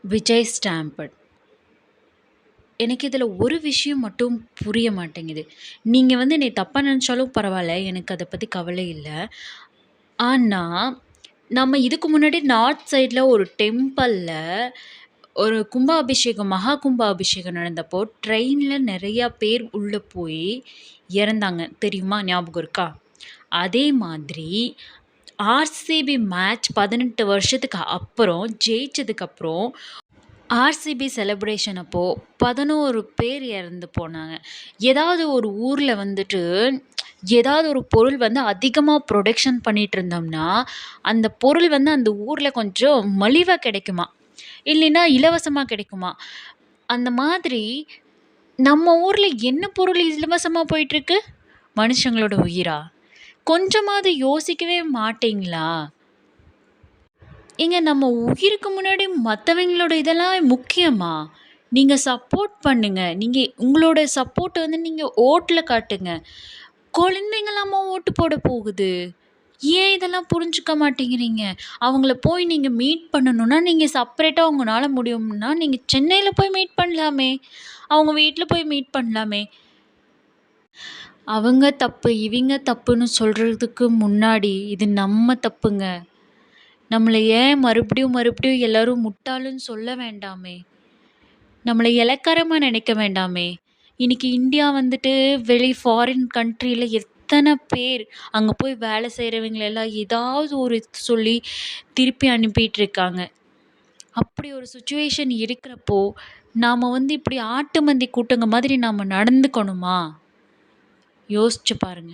விஜய் ஸ்டாம்பட். எனக்கு இதில ஒரு விஷயம் மட்டும் புரிய மாட்டேங்குது. நீங்க என்னைய தப்பா நெனச்சாலும் பரவால்ல. எனக்கு அத பத்தி கவலை இல்ல. ஆனா, நம்ம இதுக்கு முன்னாடி நார்த் சைட்ல ஒரு டெம்பிள்ல ஒரு கும்பாபிஷேகம், மகா கும்பாபிஷேகம் நடந்தப்போ, ட்ரெயின்ல நெறையா பேர் உள்ள போய் இறந்தாங்க. தெரியுமா? ஞாபகம் இருக்கா? அதே மாதிரி ஆர்சிபி மேட்ச் 18 வருஷத்துக்கு அப்புறம் ஜெயிச்சதுக்கப்புறம் ஆர்சிபி செலிப்ரேஷன் அப்போ 11 பேர் இறந்து போனாங்க. ஏதாவது ஒரு ஊர்ல ஏதாவது ஒரு பொருள் அதிகமா புரொடக்ஷன் பண்ணிட்டு இருந்தோம்னா, அந்த பொருள் அந்த ஊர்ல கொஞ்சம் மலிவா கிடைக்குமா, இல்லைன்னா இலவசமா கிடைக்குமா. அந்த மாதிரி நம்ம ஊர்ல என்ன பொருள் இலவசமா போயிட்டுருக்கு? மனுஷங்களோட உயிரா? கொஞ்சமாவது யோசிக்கவே மாட்டீங்களா? ஏங்க நம்ம உயிருக்கு முன்னாடி மத்தவங்களோட இதெல்லாம் முக்கியமா? நீங்க சப்போர்ட் பண்ணுங்க. நீங்க உங்களோட சப்போர்ட்ட நீங்க ஓட்ல காட்டுங்க. குழந்தைங்கலாமா ஓட்டு போட போகுது? ஏன் இதெல்லாம் புரிஞ்சுக்க மாட்டேங்கிறீங்க? அவங்கள போய் நீங்க மீட் பண்ணணும்னா, நீங்க செப்பரேட்டா உங்கனால முடியும்னா, நீங்க சென்னையில போய் மீட் பண்ணலாமே! அவங்க வீட்ல போய் மீட் பண்ணலாமே! அவங்க தப்பு, இவங்க தப்புன்னு சொல்றதுக்கு முன்னாடி, இது நம்ம தப்புங்க. நம்மள ஏன் மறுபடியும் மறுபடியும் எல்லாரும் முட்டாளுன்னு சொல்ல வேண்டாமே! நம்மள இளக்காரமா நினைக்க வேண்டாமே! இன்னைக்கு இந்தியா வெளி ஃபாரின் கண்ட்ரில எத்தன பேர் அங்க போய் வேலை செய்றவங்களெல்லாம் ஏதாவது ஒரு சொல்லி திருப்பி அனுப்பிட்டு இருக்காங்க. அப்படி ஒரு சிச்சுவேஷன் இருக்கிறப்போ, நாம இப்படி ஆட்டு மந்தி கூட்டங்க மாதிரி நாம நடந்துக்கணுமா? யோசிச்சு பாருங்க.